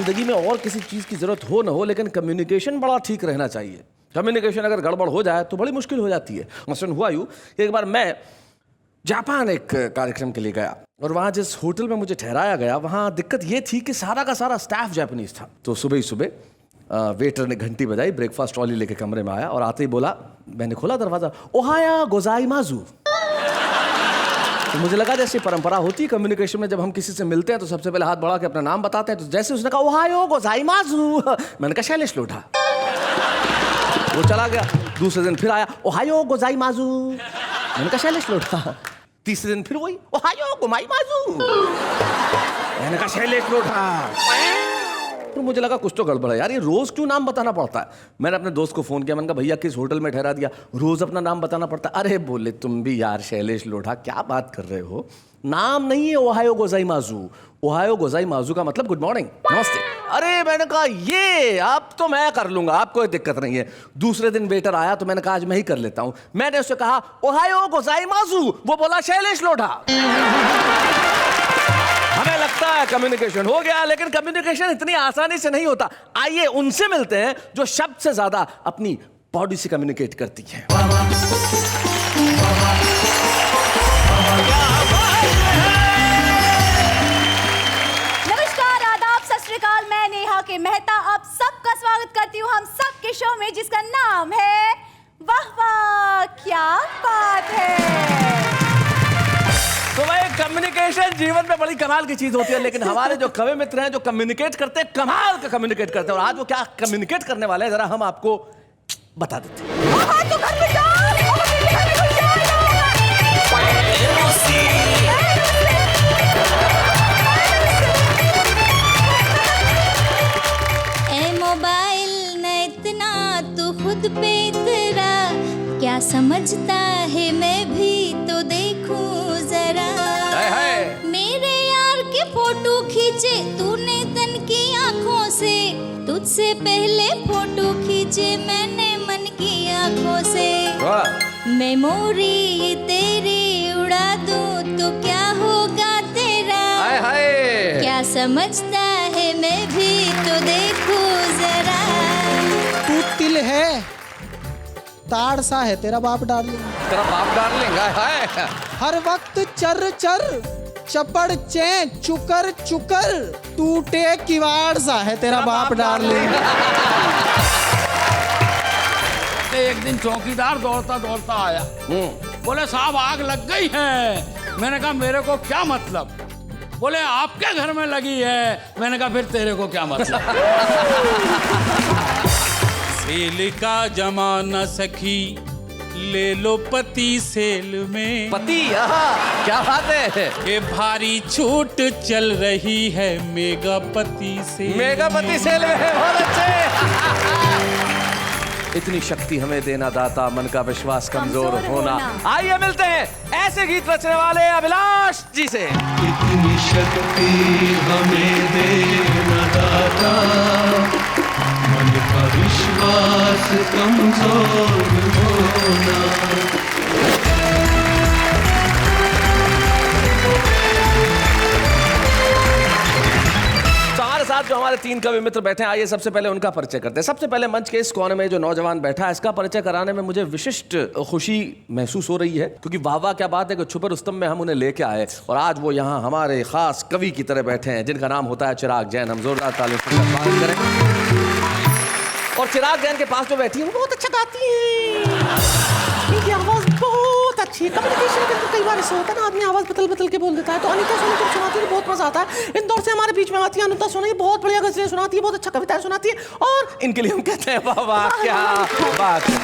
जिंदगी में और किसी चीज़ की ज़रूरत हो ना हो, लेकिन कम्युनिकेशन बड़ा ठीक रहना चाहिए। कम्युनिकेशन अगर गड़बड़ हो जाए तो बड़ी मुश्किल हो जाती है। मसलन हुआ यूँ कि एक बार मैं जापान एक कार्यक्रम के लिए गया और वहाँ जिस होटल में मुझे ठहराया गया वहाँ दिक्कत ये थी कि सारा का सारा स्टाफ जापानीज था। तो सुबह ही सुबह वेटर ने घंटी बजाई, ब्रेकफास्ट ट्रॉली लेके कमरे में आया और आते ही बोला, मैंने खोला दरवाज़ा, ओहाया गोजाइमाजू। तो मुझे लगा जैसे परंपरा होती है कम्युनिकेशन में, जब हम किसी से मिलते हैं तो सबसे पहले हाथ बढ़ा के अपना नाम बताते हैं। तो जैसे उसने कहा ओहायो गोजाइमाजू, मैंने कहा शैलेश लोढ़ा। वो चला गया। दूसरे दिन फिर आया, ओहायो गोजाइमाजू, मैंने कहा शैलेश लोढ़ा। तीसरे दिन फिर वही, ओहायो गोमाइमाजू, मैंने कहा शैलेश लोढ़ा। तो मुझे लगा कुछ तो गड़बड़ है यार, ये रोज क्यों नाम बताना पड़ता है। मैंने अपने दोस्त को फोन किया, मैंने कहा भैया किस होटल में ठहरा दिया, रोज अपना नाम बताना पड़ता है। अरे बोले तुम भी यार शैलेश लोढ़ा क्या बात कर रहे हो, नाम नहीं है ओहायो गोजाइमाजू। ओहायो गोजाइमाजू का मतलब गुड मॉर्निंग, नमस्ते। अरे मैंने कहा ये अब तो मैं कर लूंगा, आपको कोई दिक्कत नहीं है। दूसरे दिन वेटर आया तो मैंने कहा आज मैं ही कर लेता हूं। मैंने उससे कहा ओहायो गोजाइमाजू, वो बोला शैलेश लोढ़ा। हमें लगता है कम्युनिकेशन हो गया, लेकिन कम्युनिकेशन इतनी आसानी से नहीं होता। आइए उनसे मिलते हैं जो शब्द से ज्यादा अपनी बॉडी से कम्युनिकेट करती है। नमस्कार, आदाब, सत श्री अकाल। मैं नेहा के मेहता आप सबका स्वागत करती हूँ हम सबके शो में, जिसका नाम है वाह वाह क्या बात है। तो भाई कम्युनिकेशन जीवन में बड़ी कमाल की चीज होती है, लेकिन हमारे जो कवि मित्र हैं जो कम्युनिकेट करते हैं, कमाल का कम्युनिकेट करते हैं। और आज वो क्या कम्युनिकेट करने वाले हैं जरा हम आपको बता देते हैं। तो घर में जाओ, मोबाइल न इतना तू खुद पे इतरा, क्या समझता है मैं भी तो देखूं जरा। मेरे यार के फोटो खींचे तूने तन की आंखों से, तुझसे पहले फोटो खींचे मैंने मन की आंखों से। मेमोरी तेरी उड़ा दूं तो क्या होगा तेरा, क्या समझता है मैं भी तो देखूं जरा। तू तिल है, ताड़ सा है तेरा बाप डार्लिंग। तेरा बाप डार्लिंग है। हर वक्त चर चर चपड़ चे चुकर चुकर, टूटे किवाड़ सा है तेरा बाप डार्लिंग। एक दिन चौकीदार दौड़ता दौड़ता आया, बोले साहब आग लग गई है। मैंने कहा मेरे को क्या मतलब। बोले आपके घर में लगी है। मैंने कहा फिर तेरे को क्या मतलब। सेल का जमाना सखी, ले लो पति सेल में। पति क्या बात है। ये भारी छूट चल रही है मेगा पति सेल। मेगा पति सेल में है, बहुत अच्छे। इतनी शक्ति हमें देना दाता, मन का विश्वास कमजोर होना। आइए मिलते हैं ऐसे गीत रचने वाले अभिलाष जी से। इतनी शक्ति हमें देना दाता, मन का विश्वास कमजोर होना। साथ जो हमारे तीन कवि मित्र बैठे हैं, आइए सबसे पहले उनका परिचय करते हैं। सबसे पहले मंच के इस कोने में जो नौजवान बैठा है, इसका परिचय कराने में मुझे विशिष्ट खुशी महसूस हो रही है, क्योंकि वाह वाह क्या बात है कि छुपे रुस्तम में हम उन्हें लेके आए और आज वो यहाँ हमारे खास कवि की तरह बैठे हैं, जिनका नाम होता है चिराग जैन। हम जोरदार तालियों से स्वागत करें। और चिराग जैन के पास जो बैठी है वो बहुत अच्छा गाती है, इनकी आवाज बहुत अच्छी है। कम्युनिकेशन के कई बार ऐसा होता है ना, आदमी आवाज बदल बदल के बोल देता है। तो अनीता सोनी जब सुनाती है तो बहुत मजा आता है। इंदौर से हमारे बीच में आती है अनीता सोनी, बहुत बढ़िया गजलें सुनाती है, बहुत अच्छा कविताएं सुनाती है, और इनके लिए हम कहते हैं वाह वाह क्या बात है।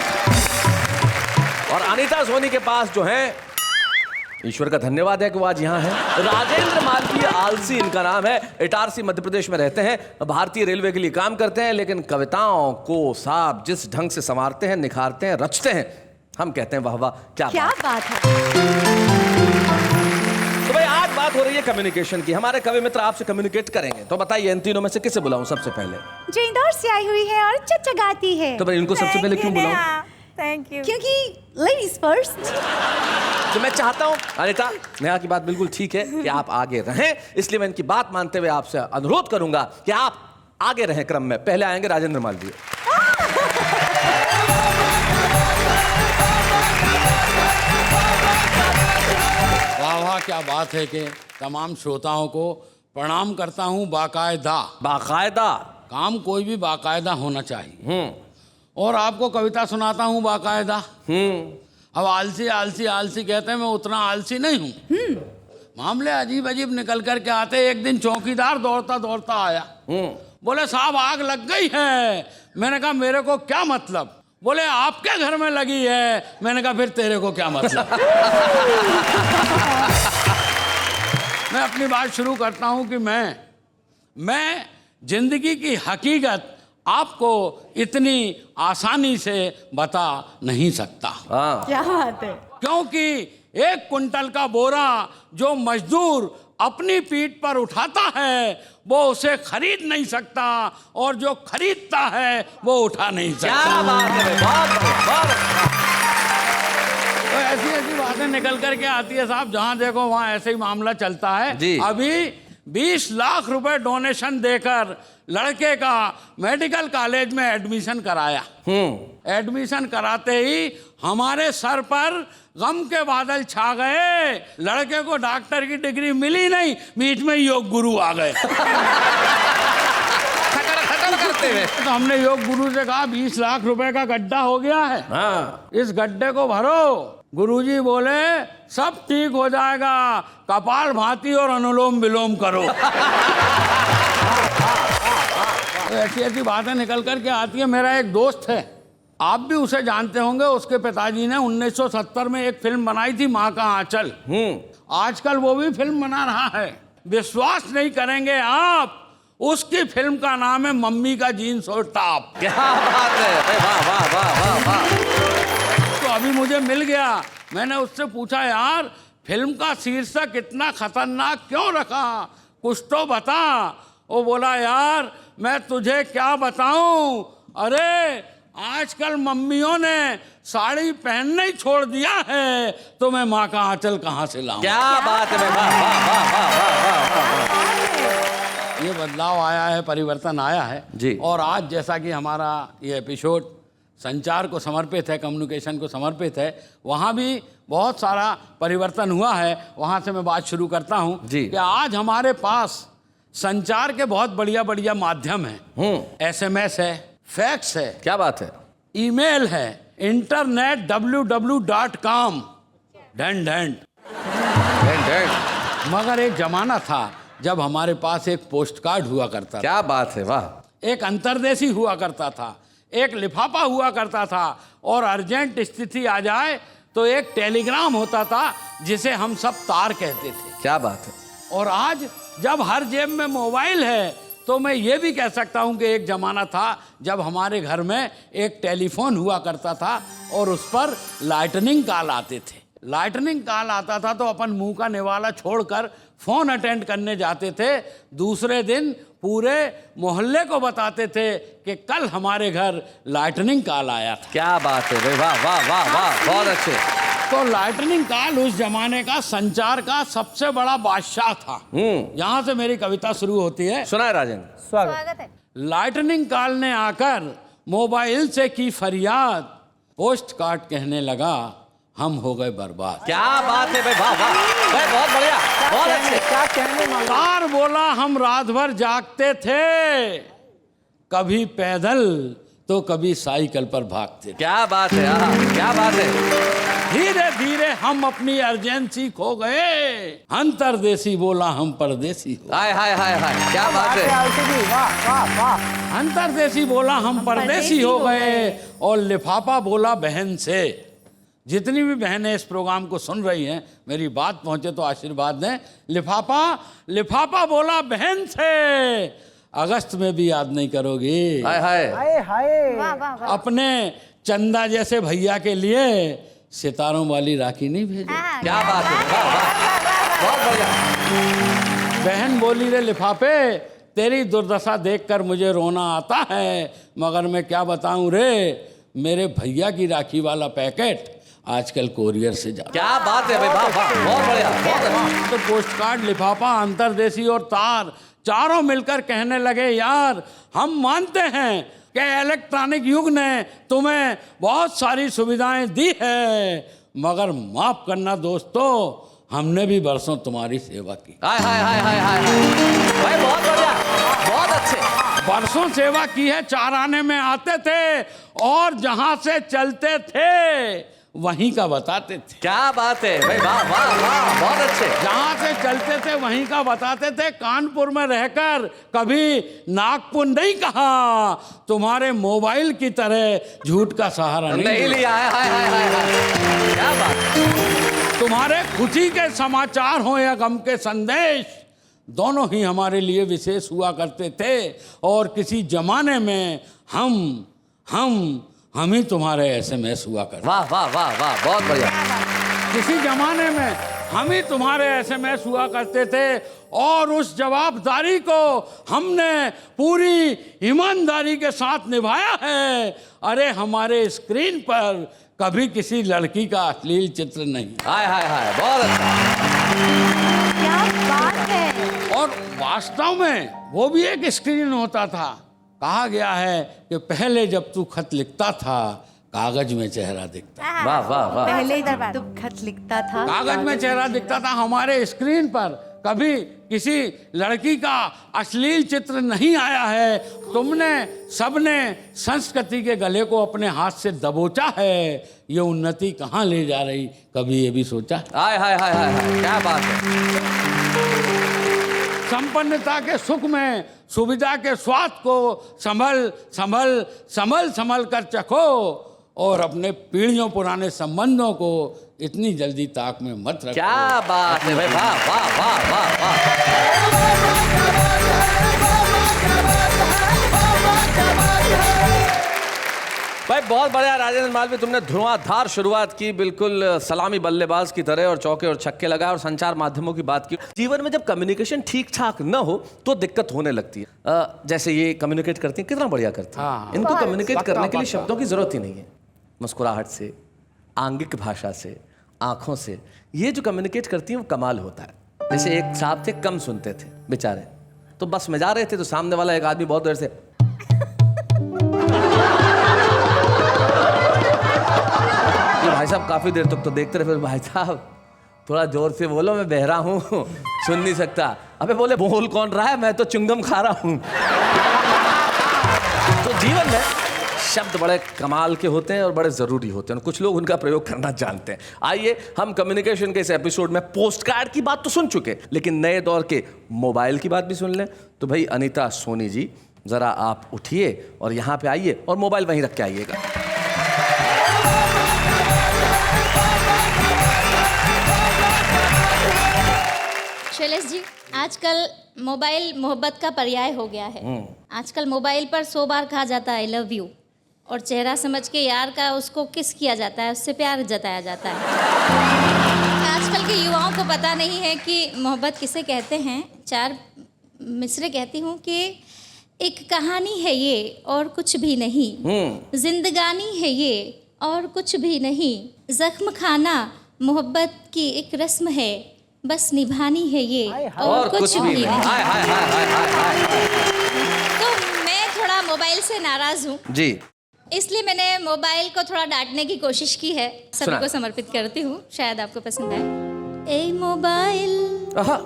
और अनीता सोनी के पास जो है, ईश्वर का धन्यवाद है कि वो आज यहाँ है, राजेंद्र मालवीय आलसी इनका नाम है। इटारसी मध्य प्रदेश में रहते हैं, भारतीय रेलवे के लिए काम करते हैं, लेकिन कविताओं को साहब जिस ढंग से संवारते हैं, निखारते हैं, रचते हैं, हम कहते हैं वाह वाह क्या बात है। तो भाई आज बात हो रही है कम्युनिकेशन की। हमारे कवि मित्र आपसे कम्युनिकेट करेंगे, तो बताइए इन तीनों में से किसे बुलाऊं सबसे पहले? जो इंदौर से आई हुई है और चच्चा गाती है। तो भाई इनको सबसे पहले क्यों बुलाऊं? Thank you. क्योंकि लेडीज फर्स्ट। तो मैं चाहता हूं अनीता, नेहा की बात बिल्कुल ठीक है कि आप आगे रहें, इसलिए मैं इनकी बात मानते हुए आपसे अनुरोध करूंगा कि आप आगे रहे क्रम में, पहले आएंगे राजेंद्र मालवीय। वाह वाह, क्या बात है कि तमाम श्रोताओं को प्रणाम करता हूँ बाकायदा। बाकायदा काम कोई भी बाकायदा होना चाहिए। और आपको कविता सुनाता हूँ बाकायदा। अब आलसी आलसी आलसी कहते हैं, मैं उतना आलसी नहीं हूँ। मामले अजीब अजीब निकल कर के आते। एक दिन चौकीदार दौड़ता दौड़ता आया, बोले साहब आग लग गई है। मैंने कहा मेरे को क्या मतलब? बोले आपके घर में लगी है। मैंने कहा फिर तेरे को क्या मतलब? मैं अपनी बात शुरू करता हूं कि मैं जिंदगी की हकीकत आपको इतनी आसानी से बता नहीं सकता। क्या बात है। क्योंकि 1 कुंटल का बोरा जो मजदूर अपनी पीठ पर उठाता है वो उसे खरीद नहीं सकता, और जो खरीदता है वो उठा नहीं सकता। क्या बात है, बहुत तो ऐसी ऐसी बातें निकल करके आती है साहब, जहां देखो वहां ऐसे ही मामला चलता है जी। अभी 20 लाख रुपए डोनेशन देकर लड़के का मेडिकल कॉलेज में एडमिशन कराया। एडमिशन कराते ही हमारे सर पर गम के बादल छा गए। लड़के को डॉक्टर की डिग्री मिली नहीं, बीच में योग गुरु आ गए। करते हुए तो हमने योग गुरु से कहा 20 लाख रुपए का गड्ढा हो गया है, इस गड्ढे को भरो। गुरुजी बोले सब ठीक हो जाएगा, कपाल भाती और अनुलोम विलोम करो। तो ऐसी ऐसी बातें निकल करके आती है। मेरा एक दोस्त है, आप भी उसे जानते होंगे। उसके पिताजी ने 1970 में एक फिल्म बनाई थी, माँ का आंचल। आजकल वो भी फिल्म बना रहा है। विश्वास नहीं करेंगे आप, उसकी फिल्म का नाम है मम्मी का जीन्स और टॉप। क्या बात है, वाह वाह वाह वाह वाह। तो अभी मुझे मिल गया। मैंने उससे पूछा यार फिल्म का शीर्षक इतना खतरनाक क्यों रखा, कुछ तो बता। वो बोला यार मैं तुझे क्या बताऊं, अरे आजकल मम्मियों ने साड़ी पहनना ही छोड़ दिया है, तो मैं माँ का आंचल कहाँ से लाऊं। क्या बात है, वाह वाह वाह वाह वाह। ये बदलाव आया है, परिवर्तन आया है जी। और आज जैसा कि हमारा ये एपिसोड संचार को समर्पित है, कम्युनिकेशन को समर्पित है, वहाँ भी बहुत सारा परिवर्तन हुआ है। वहाँ से मैं बात शुरू करता हूँ जी। कि आज हमारे पास संचार के बहुत बढ़िया बढ़िया माध्यम हैं। SMS है, फैक्स है, क्या बात है, ईमेल है, इंटरनेट www.com मगर एक जमाना था जब हमारे पास एक पोस्ट कार्ड हुआ करता था। क्या बात है, वाह। एक अंतर्देशी हुआ करता था, एक लिफाफा हुआ करता था, और अर्जेंट स्थिति आ जाए तो एक टेलीग्राम होता था जिसे हम सब तार कहते थे। क्या बात है। और आज जब हर जेब में मोबाइल है तो मैं ये भी कह सकता हूँ कि एक ज़माना था जब हमारे घर में एक टेलीफोन हुआ करता था और उस पर लाइटनिंग कॉल आते थे। लाइटनिंग कॉल आता था तो अपन मुंह का निवाला छोड़कर फ़ोन अटेंड करने जाते थे। दूसरे दिन पूरे मोहल्ले को बताते थे कि कल हमारे घर लाइटनिंग कॉल आया था। क्या बात है भाई, वाह वाह वाह वाह, बहुत अच्छे। तो लाइटनिंग कॉल उस जमाने का संचार का सबसे बड़ा बादशाह था। यहाँ से मेरी कविता शुरू होती है। सुना है राजेंद्र। स्वागत है। लाइटनिंग कॉल ने आकर मोबाइल से की फरियाद, पोस्ट कार्ड कहने लगा हम हो गए बर्बाद। क्या बात है भाई, वाह वाह भाई, बहुत बढ़िया, बहुत अच्छे। क्या कहने मालूम। तार बोला हम रात भर जागते थे, कभी पैदल तो कभी साइकिल पर भागते थे। क्या बात है, क्या बात है। धीरे धीरे हम अपनी अर्जेंसी खो गए, अंतरदेशी बोला हम परदेसी हो। हाय हाय हाय हाय, क्या बात है। वाह वाह वाह। अंतरदेशी बोला हम परदेसी हो गए, और लिफाफा बोला बहन से। जितनी भी बहनें इस प्रोग्राम को सुन रही हैं, मेरी बात पहुंचे तो आशीर्वाद दें। लिफाफा बोला बहन से, अगस्त में भी याद नहीं करोगी। हाय हाय हाय हाय। वाह वाह वाह। अपने चंदा जैसे भैया के लिए सितारों वाली राखी नहीं भेजे। क्या बात है, वाह वाह, बहुत बढ़िया। बहन बोली रे लिफाफे, तेरी दुर्दशा देखकर मुझे रोना आता है, मगर मैं क्या बताऊं रे, मेरे भैया की राखी वाला पैकेट आजकल कोरियर से जा। क्या बात है भाई, वाह वाह, बहुत बढ़िया, बहुत अच्छा। तो पोस्ट कार्ड, लिफाफा, अंतरदेशी और तार चारों मिलकर कहने लगे, यार हम मानते हैं कि इलेक्ट्रॉनिक युग ने तुम्हें बहुत सारी सुविधाएं दी है, मगर माफ करना दोस्तों, हमने भी बरसों तुम्हारी सेवा की। हाय हाय हाय हाय हाय भाई, बहुत बढ़िया, बहुत अच्छे। बरसों सेवा की है। चार आने में आते थे और जहां से चलते थे वहीं का बताते थे। क्या बात है भाई, वाह वाह वाह, बहुत अच्छे। जहां से चलते थे वहीं का बताते थे। कानपुर में रहकर कभी नागपुर नहीं कहा, तुम्हारे मोबाइल की तरह झूठ का सहारा नहीं लिया है। हाय हाय हाय हाय, क्या बात। तुम्हारे खुशी के समाचार हो या गम के संदेश, दोनों ही हमारे लिए विशेष हुआ करते थे। और किसी जमाने में हम ही तुम्हारे SMS हुआ करते। वाह वाह वाह वाह, बहुत बढ़िया। किसी जमाने में हम ही तुम्हारे SMS हुआ करते थे और उस जवाबदारी को हमने पूरी ईमानदारी के साथ निभाया है। अरे हमारे स्क्रीन पर कभी किसी लड़की का अश्लील चित्र नहीं। हाय हाय हाय, बहुत अच्छा। क्या बात है। और वास्तव में वो भी एक स्क्रीन होता था। कहा गया है कि पहले जब तू खत लिखता था कागज में चेहरा दिखता। वाह वाह वाह। पहले जब तू खत लिखता था कागज में चेहरा दिखता था। हमारे स्क्रीन पर कभी किसी लड़की का अश्लील चित्र नहीं आया है। तुमने सबने संस्कृति के गले को अपने हाथ से दबोचा है। ये उन्नति कहाँ ले जा रही, कभी ये भी सोचा? हाय हाय हाय हाय हाय, क्या बात है। संपन्नता के सुख में सुविधा के स्वाद को संभल संभल संभल संभल कर चखो और अपने पीढ़ियों पुराने संबंधों को इतनी जल्दी ताक में मत रखो। क्या बात है भाई, वाह वाह वाह वाह वाह। भाई बहुत बढ़िया राजेंद्र मालवीय, तुमने धुआंधार शुरुआत की, बिल्कुल सलामी बल्लेबाज की तरह, और चौके और छक्के लगाए और संचार माध्यमों की बात की। जीवन में जब कम्युनिकेशन ठीक ठाक न हो तो दिक्कत होने लगती है। जैसे ये कम्युनिकेट करती हैं, कितना बढ़िया करती हैं। हाँ। इनको कम्युनिकेट करने के लिए शब्दों की जरूरत ही नहीं है। मुस्कुराहट से, आंगिक भाषा से, आंखों से, ये जो कम्युनिकेट करती हैं वो कमाल होता है। जैसे एक साहब थे, कम सुनते थे बेचारे, तो बस में जा रहे थे तो सामने वाला एक आदमी बहुत देर से भाई साहब काफी देर तक तो देखते रहे। फिर भाई साहब थोड़ा जोर से बोलो, मैं बहरा हूँ, सुन नहीं सकता। अबे बोले बोल कौन रहा है, मैं तो चुंगम खा रहा हूँ। तो जीवन में शब्द बड़े कमाल के होते हैं और बड़े ज़रूरी होते हैं, कुछ लोग उनका प्रयोग करना जानते हैं। आइए हम कम्युनिकेशन के इस एपिसोड में पोस्ट कार्ड की बात तो सुन चुके, लेकिन नए दौर के मोबाइल की बात भी सुन लें। तो भाई अनीता सोनी जी, ज़रा आप उठिए और यहाँ पे आइए और मोबाइल वहीं रख के आइएगा। शैलेश जी, आजकल मोबाइल मोहब्बत का पर्याय हो गया है। आजकल मोबाइल पर 100 बार कहा जाता है आई लव यू, और चेहरा समझ के यार का उसको किस किया जाता है, उससे प्यार जताया जाता है। आजकल के युवाओं को पता नहीं है कि मोहब्बत किसे कहते हैं। 4 मिसरे कहती हूँ कि एक कहानी है ये और कुछ भी नहीं, जिंदगानी है ये और कुछ भी नहीं, जख्म खाना मोहब्बत की एक रस्म है, बस निभानी है ये और कुछ भी नहीं। हाय हाय हाय हाय हाय हाय। तो मैं थोड़ा मोबाइल से नाराज हूँ जी, इसलिए मैंने मोबाइल को थोड़ा डांटने की कोशिश की है। सभी सुना। को समर्पित करती हूँ, शायद आपको पसंद आए। ए मोबाइल, आहा,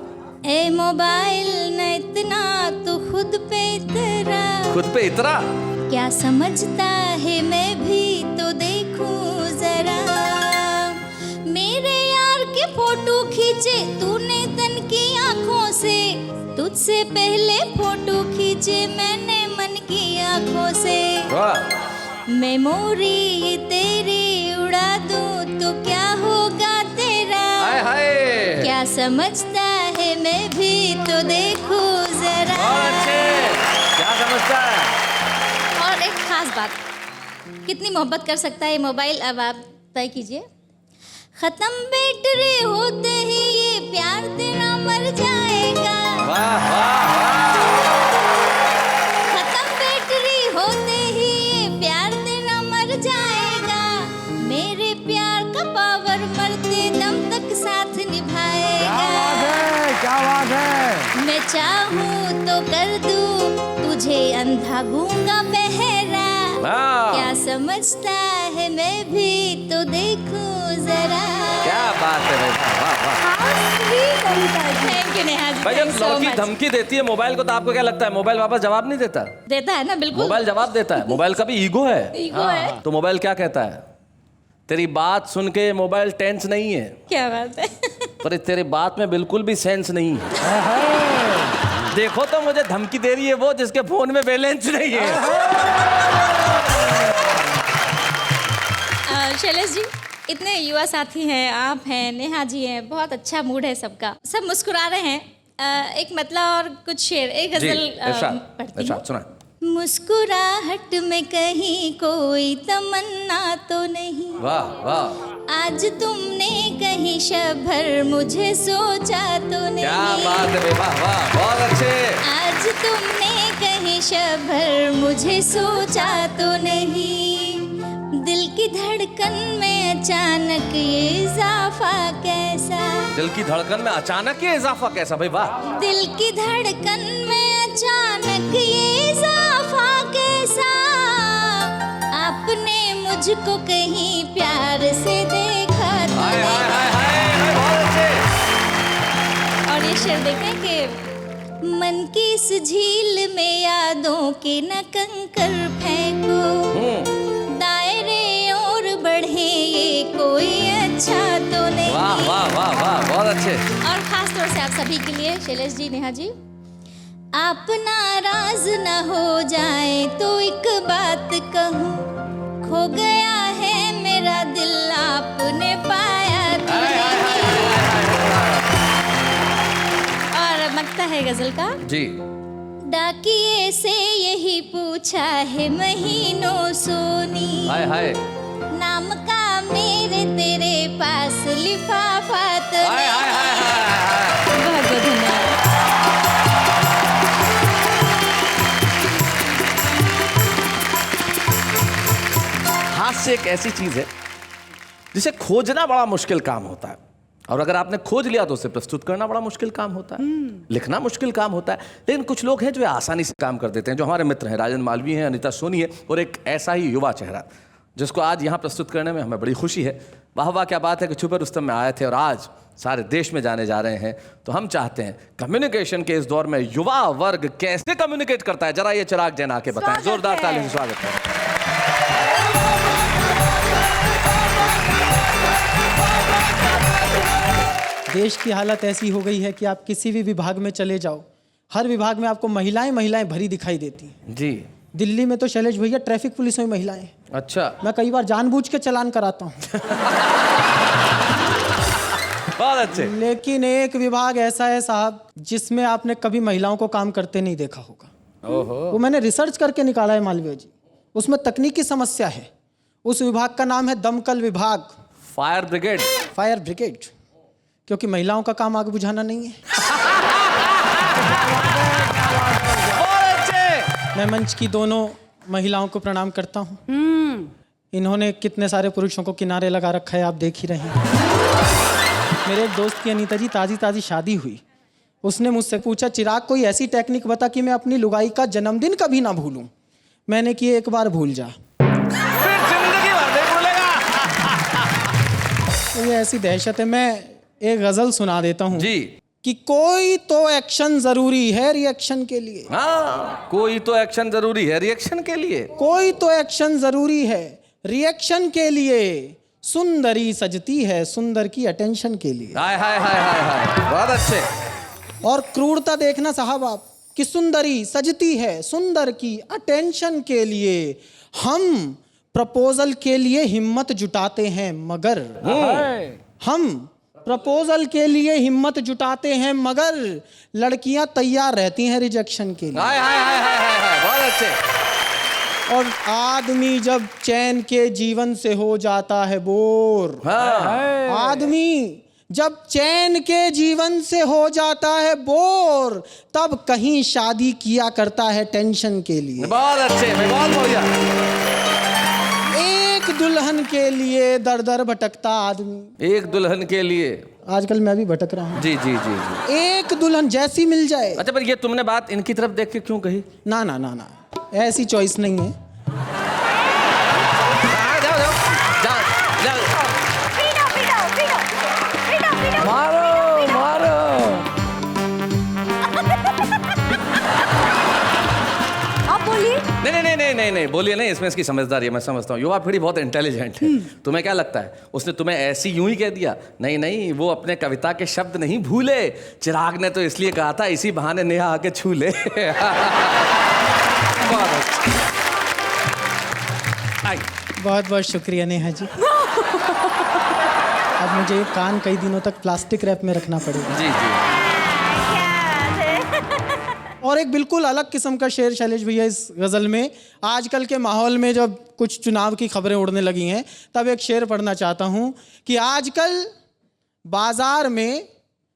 ए मोबाइल न इतना तो खुद पे इतरा, खुद पे इतरा, क्या समझता है मैं भी तो देखूं जरा। मेरे यार के फोटो खींचे तूने तन की आंखों से, तुझसे पहले फोटो खींचे मैंने मन की आंखों से। वाह, मेमोरी तेरी उड़ा दूं तो क्या होगा तेरा, हाय हाय, क्या समझता है मैं भी तो देखूं जरा। बहुत अच्छे, क्या समझता है। और एक खास बात, कितनी मोहब्बत कर सकता है ये मोबाइल, अब आप तय कीजिए। खत्म बैटरी होते ही ये प्यार तेरा मर जाएगा, वाह वाह वाह, खत्म बैटरी होते ही ये प्यार तेरा मर जाएगा, मेरे प्यार का पावर मरते दम तक साथ निभाएगा। क्या बात है, क्या बात है। मैं चाहूँ तो कर दूं तुझे अंधा गूंगा बहरा, हाँ। क्या समझता है मैं भी तो देखूं जरा। क्या बात है भाई, वाह वाह। थैंक यू नेहा जी, भाई जब thank you so लड़की much। धमकी देती है मोबाइल को तो आपको क्या लगता है मोबाइल वापस जवाब नहीं देता? देता है ना, बिल्कुल मोबाइल जवाब देता है। मोबाइल का भी ईगो है। ईगो है। तो मोबाइल क्या कहता है? तेरी बात सुन के मोबाइल टेंस नहीं है, क्या बात है। पर तेरे बात में बिल्कुल भी सेंस नहीं है। देखो तो मुझे धमकी दे रही है वो जिसके फोन में बैलेंस नहीं है। शैलेश जी, इतने युवा साथी हैं, आप हैं, नेहा जी हैं, बहुत अच्छा मूड है सबका, सब मुस्कुरा रहे हैं। एक मतलब और कुछ शेर, एक जी, गजल इरशाद, पढ़ती इरशाद हूँ। सुना। मुस्कुराहट में कहीं कोई तमन्ना तो नहीं, वाह वाह, आज तुमने कहीं शभर मुझे सोचा तो नहीं, क्या बात है भाई, वाह वाह, बहुत अच्छे। आज तुमने कहीं शभर मुझे सोचा तो नहीं, दिल की धड़कन में अचानक ये इजाफा कैसा, दिल की धड़कन में अचानक ये इजाफा कैसा भाई, वाह। दिल की धड़कन में अचानक ये इजाफा कैसा, आपने मुझको कहीं प्यार से देखा तो हाय हाय नहीं। हाय हाय, बहुत अच्छे। और ये शेर देखें कि मन की इस झील में यादों के न कंकर फेंको, दायरे और बढ़े ये कोई अच्छा तो नहीं। वाह वाह वाह वाह, बहुत अच्छे। और खास तौर से आप सभी के लिए शैलेश जी, नेहा जी, आप नाराज न हो जाए तो एक बात कहूँ, खो गया है मेरा दिल आपने पाया तो नहीं। और मकता है गजल का जी। डाकिए से यही पूछा है महीनों सोनी, हाय हाय नाम का मेरे तेरे पास लिफाफा तो हाय हाय हाय हाय। बहुत बहुत धन्यवाद। हास्य एक ऐसी चीज है जिसे खोजना बड़ा मुश्किल काम होता है, और अगर आपने खोज लिया तो उसे प्रस्तुत करना बड़ा मुश्किल काम होता है, लिखना मुश्किल काम होता है। लेकिन कुछ लोग हैं जो आसानी से काम कर देते हैं, जो हमारे मित्र हैं, राजन मालवीय हैं, अनीता सोनी है, और एक ऐसा ही युवा चेहरा जिसको आज यहाँ प्रस्तुत करने में हमें बड़ी खुशी है। वाह वाह, क्या बात है कि छुपे रुस्तम में आए थे और आज सारे देश में जाने जा रहे हैं। तो हम चाहते हैं कम्युनिकेशन के इस दौर में युवा वर्ग कैसे कम्युनिकेट करता है, जरा ये चिराग जैन आके बताएं। स्वागत जोरदार है। ताली से स्वागत है। देश की हालत ऐसी हो गई है कि आप किसी भी विभाग में चले जाओ, हर विभाग में आपको महिलाएं महिलाएं भरी दिखाई देती हैं। जी। दिल्ली में तो शैलेश भैया ट्रैफिक पुलिस में महिलाएं, अच्छा, मैं कई बार जानबूझ के चालान कराता हूँ। बहुत अच्छे। लेकिन एक विभाग ऐसा है साहब जिसमें आपने कभी महिलाओं को काम करते नहीं देखा होगा। ओहो। वो मैंने रिसर्च करके निकाला है मालवीय जी, उसमें तकनीकी समस्या है। उस विभाग का नाम है दमकल विभाग, फायर ब्रिगेड। फायर ब्रिगेड, क्योंकि महिलाओं का काम आग बुझाना नहीं है। बहुत अच्छे। मैं मंच की दोनों महिलाओं को प्रणाम करता हूँ। इन्होंने कितने सारे पुरुषों को किनारे लगा रखा है, आप देख ही रहे हैं। मेरे एक दोस्त की अनीता जी ताजी ताजी शादी हुई, उसने मुझसे पूछा चिराग कोई ऐसी टेक्निक बता कि मैं अपनी लुगाई का जन्मदिन कभी ना भूलूं। मैंने कि एक बार भूल जा, फिर जिंदगी भर नहीं भूलेगा। तो ये ऐसी दहशत है। मैं एक गजल सुना देता हूँ जी। कि कोई तो एक्शन जरूरी है रिएक्शन के लिए, हाँ, कोई तो एक्शन जरूरी है रिएक्शन के लिए। कोई तो एक्शन जरूरी है रिएक्शन के लिए, सुंदरी सजती है सुंदर की अटेंशन के लिए। हाय हाय हाय हाय हाय, बहुत अच्छे। और क्रूरता देखना साहब आप कि सुंदरी सजती है सुंदर की अटेंशन के लिए, हम प्रपोजल के लिए हिम्मत जुटाते हैं मगर, हम प्रपोजल के लिए हिम्मत जुटाते हैं मगर लड़कियां तैयार रहती हैं रिजेक्शन के लिए। हाय हाय हाय हाय हाय हाय, बहुत अच्छे। और आदमी जब चैन के जीवन से हो जाता है बोर, हाँ। आदमी जब चैन के जीवन से हो जाता है बोर, तब कहीं शादी किया करता है टेंशन के लिए। बहुत अच्छे, मैं बहुत बढ़िया। एक दुल्हन के लिए दर दर भटकता आदमी। एक दुल्हन के लिए। आजकल मैं भी भटक रहा हूँ। जी जी जी जी। एक दुल्हन जैसी मिल जाए। अच्छा, पर ये तुमने बात इनकी तरफ देख के क्यों कही? ना ना ना ना, ऐसी चॉइस नहीं है। जाओ जाओ जाओ जाओ। पीटो पीटो पीटो पीटो पीटो। मारो मारो। आप बोलिए। नहीं नहीं नहीं नहीं नहीं बोलिए नहीं, इसमें इसकी समझदारी है, मैं समझता हूँ। युवा पीढ़ी बहुत इंटेलिजेंट है। तुम्हें क्या लगता है उसने तुम्हें ऐसी यूं ही कह दिया? नहीं नहीं, वो अपने कविता के शब्द नहीं भूले। चिराग ने तो इसलिए कहा था इसी बहाने नेहा आके छू ले। बहुत बहुत शुक्रिया नेहा जी। अब मुझे ये कान कई दिनों तक प्लास्टिक रैप में रखना पड़ेगा। जी जी। और एक बिल्कुल अलग किस्म का शेर शैलेश भैया इस गज़ल में। आजकल के माहौल में जब कुछ चुनाव की खबरें उड़ने लगी हैं, तब एक शेर पढ़ना चाहता हूँ कि आजकल बाजार में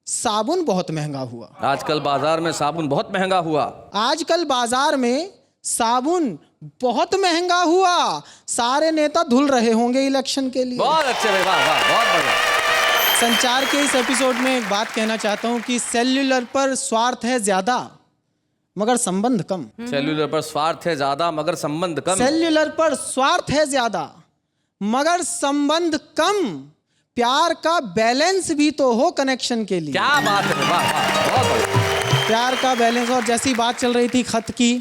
साबुन बहुत महंगा हुआ। आजकल बाजार में साबुन बहुत महंगा हुआ। आजकल बाजार में साबुन बहुत महंगा हुआ। सारे नेता धुल रहे होंगे इलेक्शन के लिए। बहुत अच्छे भाई, वाह वाह, बहुत बढ़िया। संचार के इस एपिसोड में एक बात कहना चाहता हूँ कि सेल्युलर पर स्वार्थ है ज्यादा मगर संबंध कम। सेल्युलर पर स्वार्थ है ज्यादा मगर संबंध कम। सेल्युलर पर स्वार्थ है ज्यादा मगर संबंध कम। प्यार का बैलेंस भी तो हो कनेक्शन के लिए। क्या बात है, वाह वाह, बहुत बढ़िया। प्यार का बैलेंस। और जैसी बात चल रही थी खत की,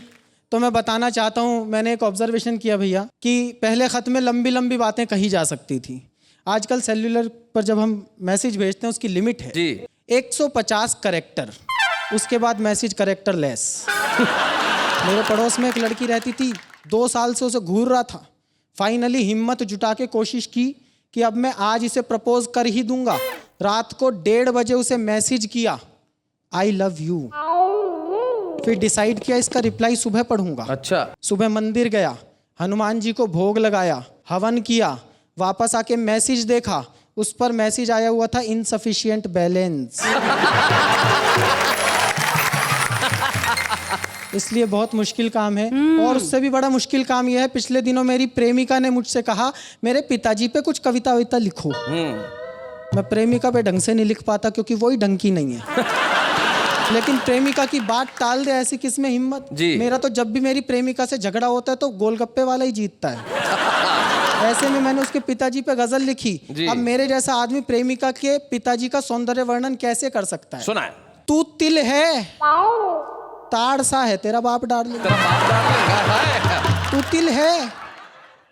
तो मैं बताना चाहता हूँ, मैंने एक ऑब्जर्वेशन किया भैया कि पहले खत में लंबी लंबी बातें कही जा सकती थी। आजकल सेल्युलर पर जब हम मैसेज भेजते हैं उसकी लिमिट है जी 150 कैरेक्टर, उसके बाद मैसेज कैरेक्टर लेस। मेरे पड़ोस में एक लड़की रहती थी, 2 साल से उसे घूर रहा था। फाइनली हिम्मत जुटा के कोशिश की कि अब मैं आज इसे प्रपोज कर ही दूंगा। रात को 1:30 बजे उसे मैसेज किया, आई लव यू। फिर डिसाइड किया इसका रिप्लाई सुबह पढ़ूंगा। अच्छा। सुबह मंदिर गया, हनुमान जी को भोग लगाया, हवन किया, वापस आके मैसेज देखा, उस पर मैसेज आया हुआ था इनसफिशिएंट बैलेंस। इसलिए बहुत मुश्किल काम है। और उससे भी बड़ा मुश्किल काम यह है, पिछले दिनों मेरी प्रेमिका ने मुझसे कहा मेरे पिताजी पे कुछ कविता विता लिखो। मैं प्रेमिका पे ढंग से नहीं लिख पाता क्योंकि वही ढंग की नहीं है। लेकिन प्रेमिका की बात टाल दे, ऐसी किसमें हिम्मत। मेरा तो जब भी मेरी प्रेमिका से झगड़ा होता है तो गोलगप्पे वाला ही जीतता है। ऐसे में मैंने उसके पिताजी पे गजल लिखी। अब मेरे जैसा आदमी प्रेमिका के पिताजी का सौंदर्य वर्णन कैसे कर सकता है। सुना है। तू तिल है ताड़ सा है तेरा बाप डार्लिंग। तू तिल है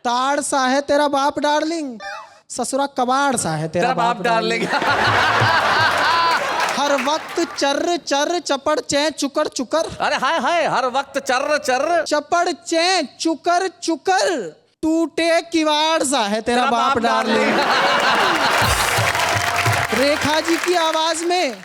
ताड़ सा है तेरा बाप डार्लिंग, ससुरा कबाड़ सा है तेरा बाप डार्लिंग। हर वक्त चर्र चर्र चपड़ चै चुकर चुकर। अरे हाय हाय, हर वक्त चर्र चर्र चपड़ चै चुकर चुकर, टूटे किवाड़ सा है तेरा बाप डार्लिंग। रेखा जी की आवाज में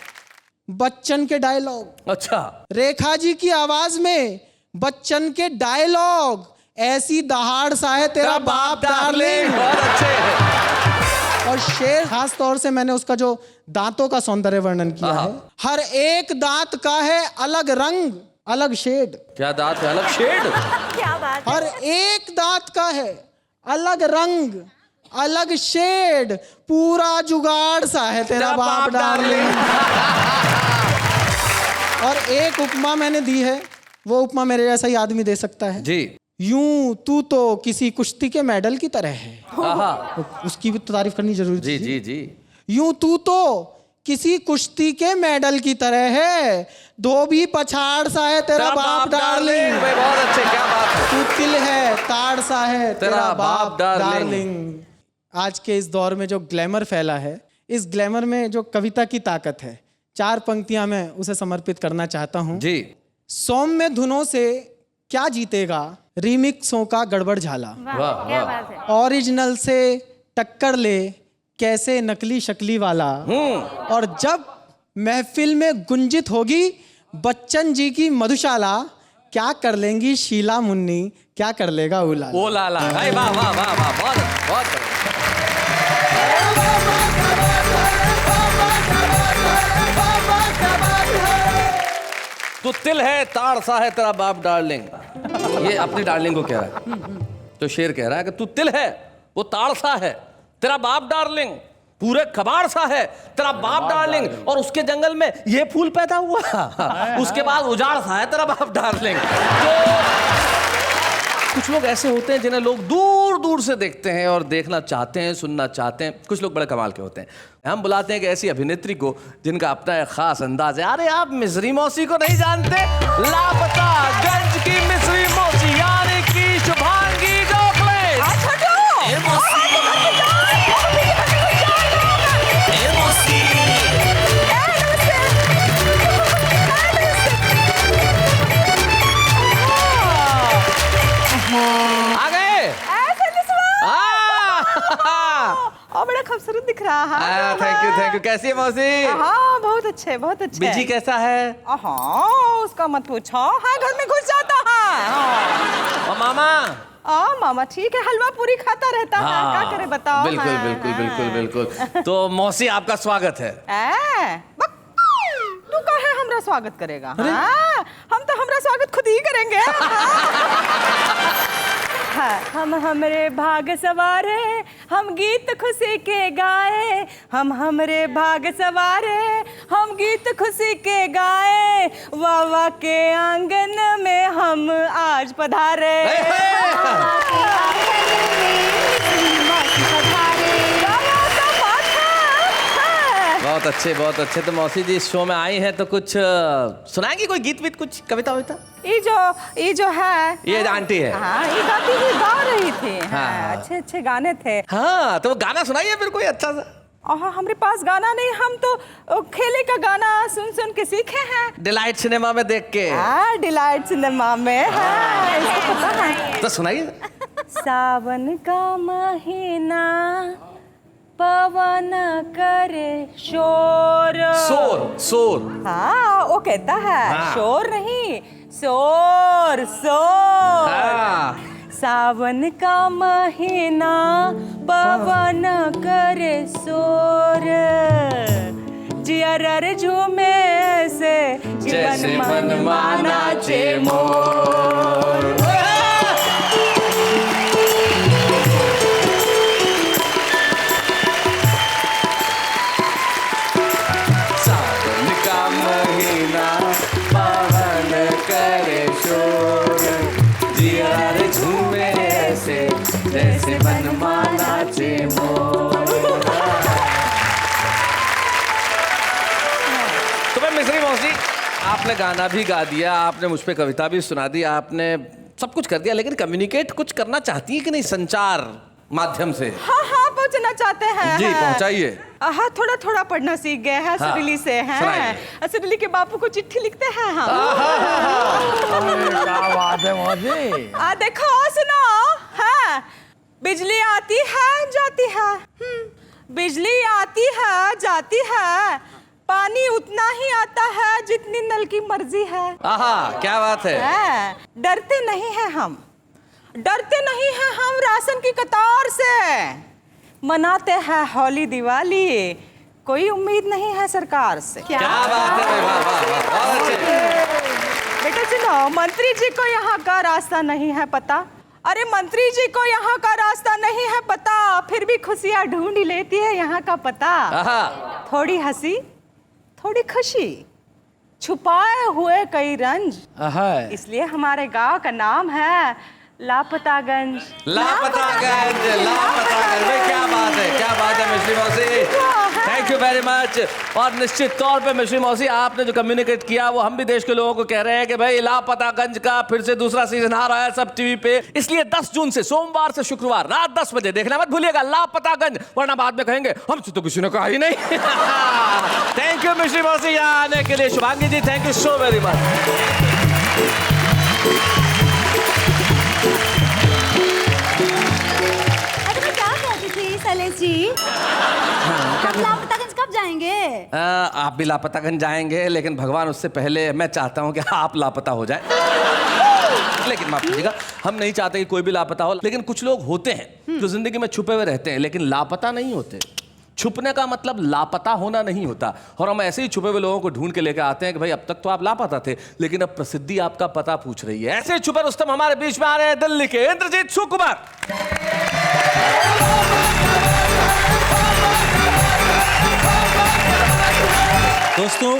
बच्चन के डायलॉग। अच्छा। रेखा जी की आवाज में बच्चन के डायलॉग, ऐसी दहाड़ सा है तेरा बाप डार्लिंग। बहुत अच्छे। और शेर खास तौर से मैंने उसका जो दांतों का सौंदर्य वर्णन किया है। हर एक दांत का है अलग रंग अलग शेड। क्या दांत है अलग शेड? क्या बात है। हर एक दांत का है अलग रंग अलग शेड, पूरा जुगाड़ सा है तेरा बाप डार्लिंग। और एक उपमा मैंने दी है, वो उपमा मेरे जैसा ही आदमी दे सकता है जी। यूं तू तो किसी कुश्ती के मेडल की तरह है। आहा। उसकी भी तो तारीफ करनी जरूरी जी थी। जी जी। यूं तू तो किसी कुश्ती के मेडल की तरह है, धोबी पछाड़ सा है तेरा बाप डार्लिंग। बहुत अच्छे, क्या बात है। तू तिल है ताड़ सा है तेरा बाप डार्लिंग। डार्लिंग। आज के इस दौर में जो ग्लैमर फैला है, इस ग्लैमर में जो कविता की ताकत है, 4 पंक्तियां मैं उसे समर्पित करना चाहता हूं जी। सौम्य धुनों से क्या जीतेगा रीमिक्सों का गड़बड़ झाला। वाह क्या वाह। बात है। ओरिजिनल से टक्कर ले कैसे नकली शक्ली वाला। और जब महफिल में गुंजित होगी बच्चन जी की मधुशाला, क्या कर लेंगी शीला मुन्नी, क्या कर लेगा उला। ओ लाला, वाह वाह वाह वाह, बहुत बहुत। तू तिल है ताड़ सा है तेरा बाप डार्लिंग। ये अपनी डार्लिंग को कह रहा है। तो शेर कह रहा है कि तू तिल है वो ताड़ सा है तेरा बाप डार्लिंग, पूरे कबाड़ सा है तेरा बाप डार्लिंग, और उसके जंगल में ये फूल पैदा हुआ उसके बाद उजाड़ सा है तेरा बाप डार्लिंग। तो कुछ लोग ऐसे होते हैं जिन्हें लोग दूर दूर से देखते हैं और देखना चाहते हैं, सुनना चाहते हैं। कुछ लोग बड़े कमाल के होते हैं। हम बुलाते हैं कि ऐसी अभिनेत्री को जिनका अपना एक खास अंदाज है। अरे आप मिस्री मौसी को नहीं जानते? लापता गंज की मिस्री मौसी यानी कि शुभांगी गोखले। आ गए? बड़ा खूबसूरत दिख रहा है। Thank you. कैसी है मौसी? हाँ बहुत अच्छे बहुत अच्छे। बिजी कैसा है? हाँ उसका मत पूछो, हाँ घर में घुस जाता है। और मामा? मामा ठीक है, हलवा पूरी खाता रहता है, क्या करे बताओ। बिल्कुल हाँ, बिल्कुल हाँ। बिल्कुल बिल्कुल। तो मौसी आपका स्वागत है। तू काहे हमरा स्वागत करेगा? हाँ, हम तो हमरा स्वागत खुद ही करेंगे। हाँ, हम हमरे भाग सवारे, हम गीत खुशी के गाए, हम हमरे भाग सवारे, हम गीत खुशी के गाए, वावा के आंगन में हम आज पधारे। बहुत अच्छे। तो मौसी जी इस शो में आई हैं तो कुछ सुनाएंगी, कोई गीत वीत, कुछ कविता वविता? ये जो है, ये आंटी है। हाँ ये गाती हुई गा रही थी। हाँ। अच्छे अच्छे गाने थे। हाँ तो गाना सुनाइए फिर कोई अच्छा सा। हमारे पास गाना नहीं, हम तो खेले का गाना सुन सुन के सीखे हैं। डिलाइट सिनेमा में देख के। हाँ डिलाइट सिनेमा में। हाँ, इसको पता है। तो सुनाइए। सावन का महीना पवन करे शोर। शोर। हाँ वो कहता है। हाँ। शोर नहीं, शोर शोर। हाँ। सावन का महीना पवन करे शोर, जियर झूमे से जैसे मन माना चे मोर। सावन का महीना पवन करे शोर, जियर झूमे ऐसे जैसे मन माना चे मोर। तो मैं मिस्री मौसी, आपने गाना भी गा दिया, आपने मुझ पे कविता भी सुना दी, आपने सब कुछ कर दिया, लेकिन कम्युनिकेट कुछ करना चाहती है कि नहीं संचार माध्यम से? हाँ पहुंचना चाहते हैं। जी पहुंचाइए। हाँ थोड़ा थोड़ा पढ़ना सीख गए हैं। हाँ, सुरीली से हैं। सुरीली के बापू को चिट्ठी लिखते हैं हम। क्या बात है मौसी। देखो सुनो। हाँ बिजली आती है जाती है, बिजली आती है जाती है, पानी उतना ही आता है जितनी नल की मर्जी है। क्या बात है। डरते नहीं हैं हम, डरते नहीं हैं हम राशन की कतार से, मनाते हैं होली दिवाली, कोई उम्मीद नहीं है सरकार से। क्या बात है। वाह, बेटा सुनो, मंत्री जी को यहाँ का रास्ता नहीं है पता। अरे मंत्री जी को यहाँ का रास्ता नहीं है पता, फिर भी खुशियाँ ढूंढ लेती है यहाँ का पता। थोड़ी हंसी थोड़ी खुशी, छुपाए हुए कई रंज, इसलिए हमारे गांव का नाम है लापतागंज। लापतागंज। क्या बात है मिस्री मौसी, थैंक यू वेरी मच। और निश्चित तौर पे मिस्री मौसी, आपने जो कम्युनिकेट किया वो हम भी देश के लोगों को कह रहे हैं कि भाई लापतागंज का फिर से दूसरा सीजन आ रहा है सब टीवी पे, इसलिए 10 जून से सोमवार से शुक्रवार रात 10 बजे देखना मत भूलिएगा लापतागंज, वरना बाद में कहेंगे हमसे तो किसी ने कहा ही नहीं। थैंक यू मिस्री मौसी यहाँ आने के लिए। Shubhangi ji thank you so very much. Shailesh ji, आप लापतागंज कब जाएंगे? आप भी लापतागंज जाएंगे, लेकिन भगवान उससे पहले मैं चाहता हूं कि आप लापता हो जाए। लेकिन माफ कीजिएगा, हम नहीं चाहते कि कोई भी लापता हो, लेकिन कुछ लोग होते हैं जो जिंदगी में छुपे हुए रहते हैं लेकिन लापता नहीं होते। छुपने का मतलब लापता होना नहीं होता, और हम ऐसे ही छुपे हुए लोगों को ढूंढ के लेकर आते हैं कि भाई अब तक तो आप लापता थे, लेकिन अब प्रसिद्धि आपका पता पूछ रही है। ऐसे छुपे रुस्तम हमारे बीच में आ रहे हैं दिल्ली के इंद्रजीत सुकुमार। दोस्तों,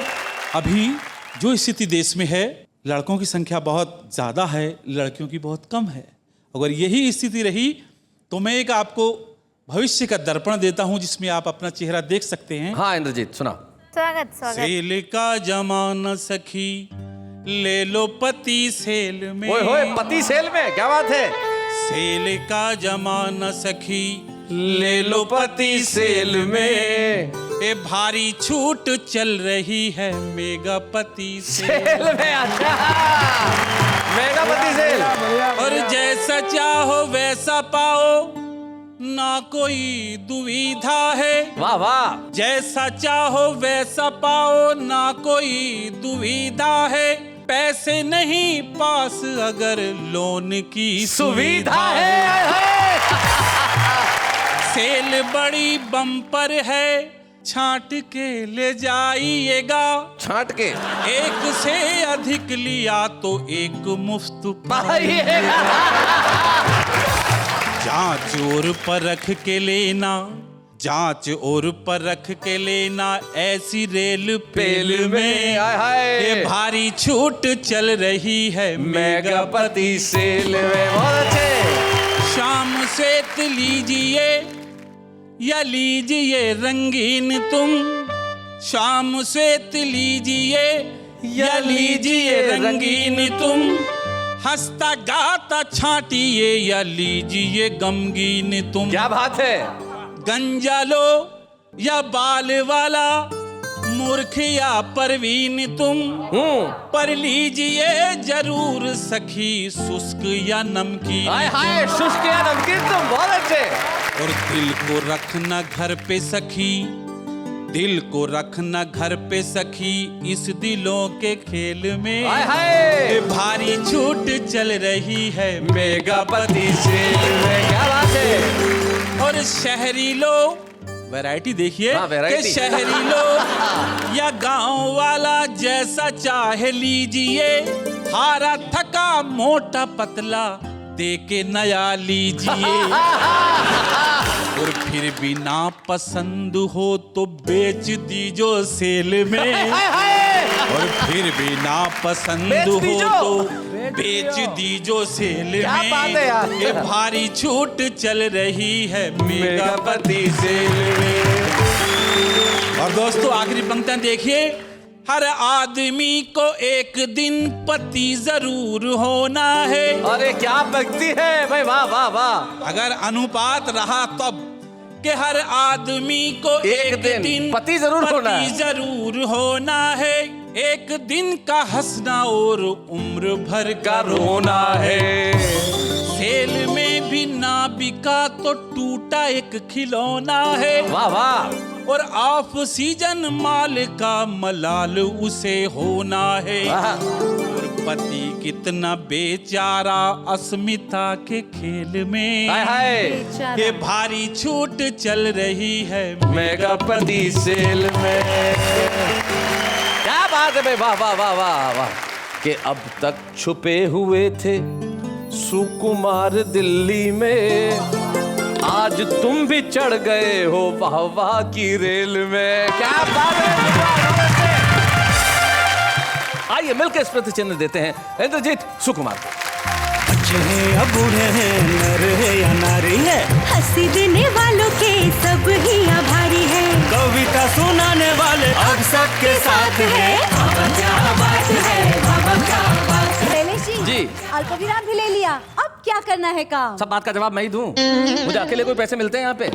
अभी जो स्थिति देश में है, लड़कों की संख्या बहुत ज़्यादा है, लड़कियों की बहुत कम है। अगर यही स्थिति रही तो मैं एक आपको भविष्य का दर्पण देता हूं जिसमें आप अपना चेहरा देख सकते हैं। हाँ इंद्रजीत सुना। स्वागत स्वागत। सेल का जमाना सखी, ले लो पति सेल में। ओए होए, पति सेल में, क्या बात है। सेल का जमाना सखी, ले लो पति सेल में, ए भारी छूट चल रही है मेगा पति सेल में। अच्छा, मेगा पति सेल। और जैसा चाहो वैसा पाओ, ना कोई दुविधा है। वाह वाह। जैसा चाहो वैसा पाओ, ना कोई दुविधा है। पैसे नहीं पास अगर लोन की सुविधा है। सेल बड़ी बम्पर है, छांट के ले जाइएगा। छांट के एक से अधिक लिया तो एक मुफ्त पाइएगा। जांच और परख के लेना, जांच और परख के लेना, ऐसी रेल पेल में हाय हाय। ये भारी छूट चल रही है मेगा पति सेल में। बहुत अच्छे। शाम श्वेत लीजिए या लीजिए रंगीन तुम, शाम श्वेत लीजिए या लीजिए रंगीन तुम, हंसता गाता छाटिए या लीजिए गमगीन तुम। क्या बात है। गंजा लो या बाल वाला, मूर्ख या परवीन तुम, पर लीजिए जरूर सखी शुष्क या नमकीन। हाय हाय, शुष्क या नमकीन तुम। बहुत अच्छे। और दिल को रखना घर पे सखी, दिल को रखना घर पे सखी, इस दिलों के खेल में हाय हाय। भारी छूट चल रही है मेगा पति सेल में। क्या बात है। और शहरी लोग, वैरायटी देखिए, हाँ, वैरायटी। कि शहरी लोग या गांव वाला जैसा चाहे लीजिए, हारा थका मोटा पतला दे के नया लीजिए। और फिर भी ना पसंद हो तो बेच दीजो सेल में। और फिर भी ना पसंद हो तो बेच दीजो सेल क्या बात है यार। में। ये भारी छूट चल रही है मेगा पति सेल में। और दोस्तों, आखिरी पंक्तियां देखिए। हर आदमी को एक दिन पति जरूर होना है। अरे क्या भक्ति है भाई। वाह वाह वाह। अगर अनुपात रहा तब कि हर आदमी को एक दिन पति जरूर होना है। पति जरूर होना है। एक दिन का हंसना और उम्र भर का रोना है। सेल में भी ना बिका तो टूटा एक खिलौना है। वाह वाह। और ऑफ सीजन माल का मलाल उसे होना है। और पति कितना बेचारा अस्मिता के खेल में। हाय हाय। ये भारी छूट चल रही है मेगा पति सेल में। क्या बात है भाई। वाह वाह वाह वाह वाह। कि अब तक छुपे हुए थे सुकुमार दिल्ली में, आज तुम भी चढ़ गए हो वाह वाह की रेल में। क्या बात है। आइए मिलकर स्मृति चिन्ह देते हैं इंद्रजीत सुकुमार को। बच्चे हैं या बूढ़े हैं, नर है या नारी है, हंसी देने वालों के सब ही आभारी है, कविता सुनाने वाले अब सबके साथ है। बाबा क्या बात है, बाबा क्या बात है। जी अल्पविराम भी ले लिया, अब क्या करना है काम? सब बात का जवाब मैं ही दूं? मुझे अकेले कोई पैसे मिलते हैं यहाँ पे?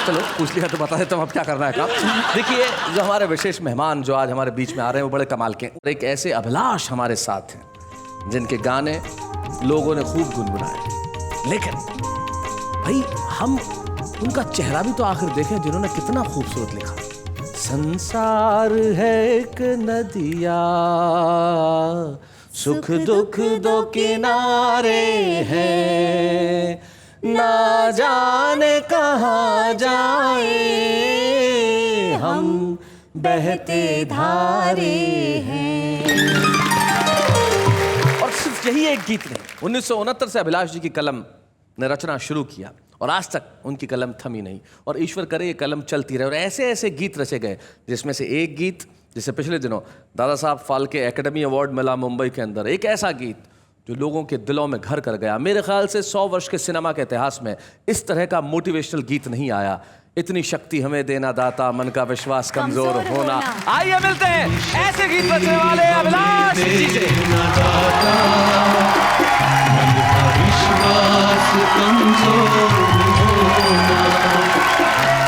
चलो पूछ लिया तो बता देता हूँ अब क्या करना है काम। देखिए, जो हमारे विशेष मेहमान जो आज हमारे बीच में आ रहे हैं वो बड़े कमाल के हैं। एक ऐसे अभिलाष हमारे साथ हैं जिनके गाने लोगों ने खूब गुनगुनाए, लेकिन भाई हम उनका चेहरा भी तो आखिर देखें जिन्होंने कितना खूबसूरत लिखा। संसार है एक नदिया, सुख दुख दो किनारे हैं, ना जाने कहाँ जाए हम बहते धारे हैं। और सिर्फ यही एक गीत नहीं, 1969 से अभिलाष जी की कलम ने रचना शुरू किया और आज तक उनकी कलम थमी नहीं, और ईश्वर करे ये कलम चलती रहे। और ऐसे ऐसे गीत रचे गए, जिसमें से एक गीत जिसे पिछले दिनों दादा साहब फाल्के एकेडमी अवार्ड मिला मुंबई के अंदर, एक ऐसा गीत जो लोगों के दिलों में घर कर गया। मेरे ख्याल से 100 वर्ष के सिनेमा के इतिहास में इस तरह का मोटिवेशनल गीत नहीं आया। इतनी शक्ति हमें देना दाता, मन का विश्वास कमजोर होना। आइए मिलते हैं ऐसे गीत रचने वाले अभिलाष जी से। विश्वास कमजोर होना,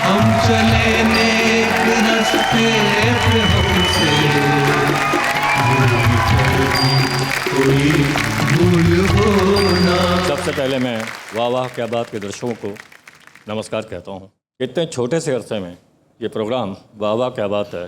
हम चले नेक रास्ते पे, हमसे कोई भूल होना। सबसे पहले मैं वाह वाह क्या बात के दर्शकों को नमस्कार कहता हूँ। इतने छोटे से अरसे में ये प्रोग्राम वाह वाह क्या बात है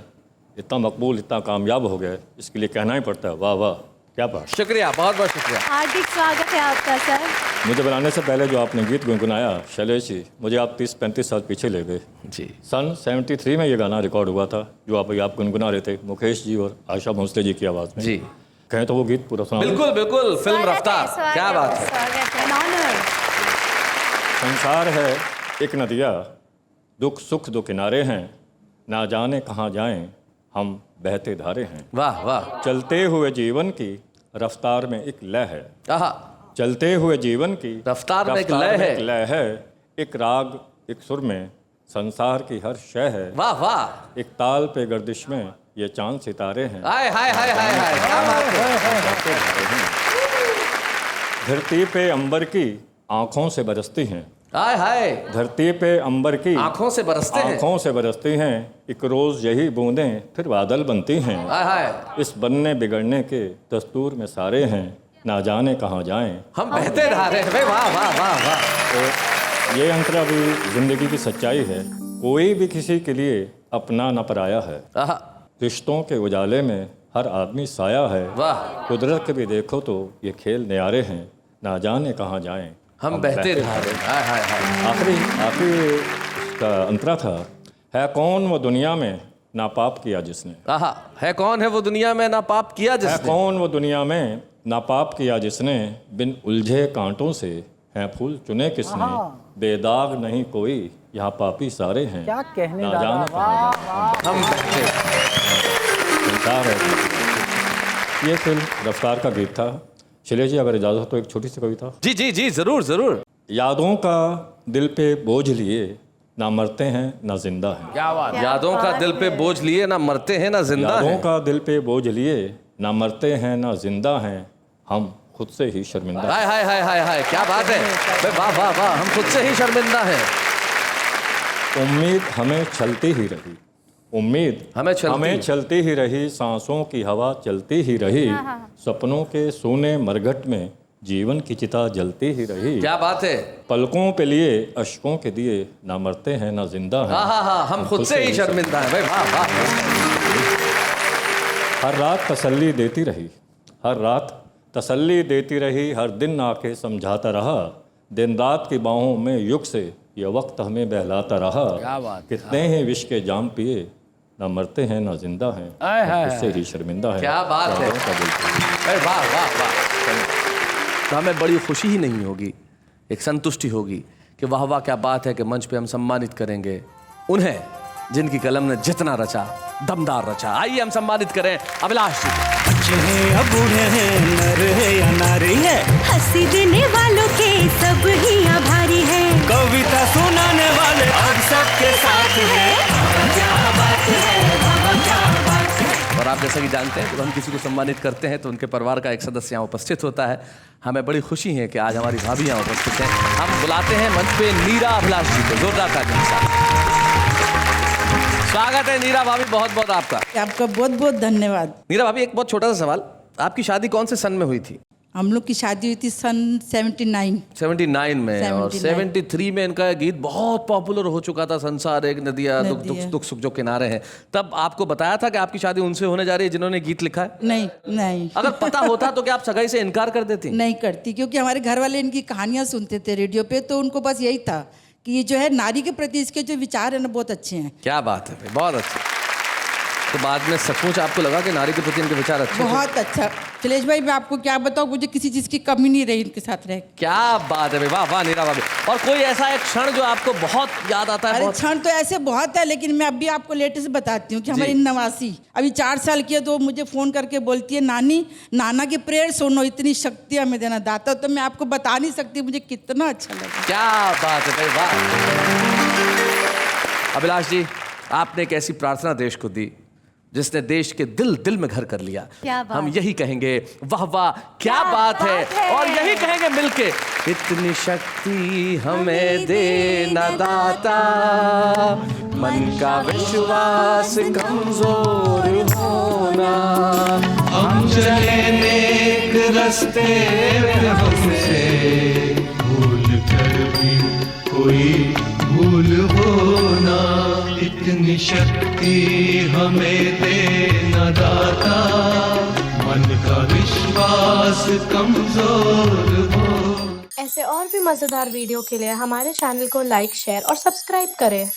इतना मकबूल, इतना कामयाब हो गया, इसके लिए कहना ही पड़ता है वाह वाह क्या बात। शुक्रिया, बहुत बहुत शुक्रिया। हार्दिक स्वागत है आपका सर। मुझे बनाने से पहले जो आपने गीत गुनगुनाया शैलेश जी, मुझे आप 30-35 साल पीछे ले गए जी। सन 73 में ये गाना रिकॉर्ड हुआ था जो आप गुनगुना रहे थे मुकेश जी और आशा भोसले जी की आवाज़ में। जी कहें तो वो गीत पूरा सुना। बिल्कुल बिल्कुल, फिल्म रफ्तार, क्या बात है। संसार है एक नदिया, दुख सुख दो किनारे हैं, ना जाने कहाँ जाएं हम बहते धारे हैं। वाह वाह। चलते हुए जीवन की रफ्तार में एक लय है। आहा, चलते हुए जीवन की रफ्तार में एक लय है। एक राग एक सुर में संसार की हर शय है। वाह वाह। एक ताल पे गर्दिश में ये चांद सितारे हैं। हाय हाय हाय हाय हाय, क्या बात है। धरती पे अंबर की आंखों से बरसती हैं। हाय हाय। धरती पे अंबर की आंखों से बरसते हैं। आंखों से बरसती हैं। एक रोज यही बूंदें फिर बादल बनती हैं। हाय हाय। इस इस बनने बिगड़ने के दस्तूर में सारे हैं, ना जाने कहाँ जाएं हम बहते धारे हैं। वाह वाह वाह वाह। तो ये अंतरा भी जिंदगी की सच्चाई है। कोई भी किसी के लिए अपना न पराया है। आहा, रिश्तों के उजाले में हर आदमी साया है। वाह। कुदरत के भी देखो तो ये खेल न्यारे हैं, ना जाने कहाँ जाएं हम बहते धारे। हाय हाय हाय। आखिरी इसका अंतरा था, है कौन वो दुनिया में ना पाप किया जिसने। आहा, है कौन है वो दुनिया में ना पाप किया है जिसने। कौन वो दुनिया में ना पाप किया जिसने, बिन उलझे कांटों से हैं फूल चुने किसने। बेदाग नहीं कोई यहाँ पापी सारे हैं, क्या कहने ना जाने कहाँ जाएं हम बहते। संसार है। ये फिल्म रफ्तार का गीत था। शैलेश जी अगर इजाजत हो तो एक छोटी सी कविता। जी जी जी, जरूर जरूर। यादों का दिल पे बोझ लिए ना मरते हैं ना जिंदा हैं। क्या बात। यादों का दिल पे बोझ लिए ना मरते हैं ना जिंदा यादों हैं। का दिल पे बोझ लिए ना मरते हैं ना जिंदा हैं, हम खुद से ही शर्मिंदा हैं। हाय हाय हाय हाय हाय, क्या बात है। वाह वाह वाह, हम खुद से ही शर्मिंदा हैं। उम्मीद हमें चलती ही रही, उम्मीद हमें चलती ही रही, सांसों की हवा चलती ही रही, सपनों के सोने मरघट में जीवन की चिता जलती ही रही। क्या बात है। पलकों पे लिए अश्कों के दिए ना मरते हैं ना जिंदा हैं। हाँ, हम खुद से ही शर्मिंदा हैं। भाई वाह वाह। हर रात तसल्ली देती रही, हर रात तसल्ली देती रही, हर दिन आके समझाता रहा, दिन रात की बाहों में युग से ये वक्त हमें बहलाता रहा। क्या बात। कितने ही विष के जाम पिए ना मरते हैं ना जिंदा हैं, इससे ही शर्मिंदा है। क्या बात है। अरे वाह वाह वाह। तो हमें बड़ी खुशी ही नहीं होगी, एक संतुष्टि होगी कि वाह वाह क्या बात है कि मंच पे हम सम्मानित करेंगे उन्हें जिनकी कलम ने जितना रचा, दमदार रचा। आइए हम सम्मानित करें अभिलाष जी। बच्चे हैं या बूढ़े हैं, नर है या नारी है, हंसी देने वालों के सब ही आभारी है, कविता सुनाने वाले अब सबके साथ है। और आप जैसा कि जानते हैं जब हम किसी को सम्मानित करते हैं तो उनके परिवार का एक सदस्य यहाँ उपस्थित होता है। हमें बड़ी खुशी है कि आज हमारी भाभी यहाँ उपस्थित हैं। हम बुलाते हैं मंच पे नीरा अभिलाष जी को। जोरदार तालियों के साथ स्वागत है नीरा भाभी, बहुत बहुत आपका बहुत बहुत धन्यवाद। नीरा भाभी, एक बहुत छोटा सा सवाल, आपकी शादी कौन से सन में हुई थी? हम लोग की शादी हुई थी सन 79 में और 73 में इनका गीत बहुत पॉपुलर हो चुका था, संसार एक नदिया दुख सुख जो किनारे हैं। तब आपको बताया था कि आपकी शादी उनसे होने जा रही है जिन्होंने गीत लिखा है? नहीं। अगर पता होता तो क्या आप सगाई से इनकार कर देती? नहीं करती, क्योंकि हमारे घर वाले इनकी कहानियां सुनते थे रेडियो पे, तो उनको बस यही था कि ये जो है नारी के प्रति इसके जो विचार है ना बहुत अच्छे हैं। क्या बात है, बहुत अच्छा। तो बाद में सचमुच आपको लगा कि नारी के प्रति इनके विचार अच्छे? बहुत अच्छा शैलेश भाई, मैं आपको क्या बताऊं, मुझे किसी चीज की कमी नहीं रही इनके साथ रह। क्या बात है भाई, वाह वाह नीरा भाभी। और कोई ऐसा एक क्षण जो आपको बहुत याद आता है? अरे क्षण तो ऐसे बहुत है, लेकिन मैं अभी आपको लेटेस्ट बताती हूँ कि हमारी नवासी अभी 4 साल की है, तो मुझे फोन करके बोलती है, नानी नाना की प्रेयर सुनो, इतनी शक्ति हमें देना दाता। तो मैं आपको बता नहीं सकती मुझे कितना अच्छा लगा। क्या बात है भाई, वाह। अभिलाष जी, आपने एक ऐसी प्रार्थना देश को दी जिसने देश के दिल में घर कर लिया। क्या बात? हम यही कहेंगे, वाह वाह क्या बात है। और यही कहेंगे मिलके, इतनी शक्ति हमें देना दाता, मन का विश्वास कमजोर होना, हम चले नेक रास्ते में, हमसे भूल कर भी कोई भूल होना, इतनी शक्ति हमें देना दाता, मन का विश्वास कमजोर हो। ऐसे और भी मजेदार वीडियो के लिए हमारे चैनल को लाइक, शेयर और सब्सक्राइब करें।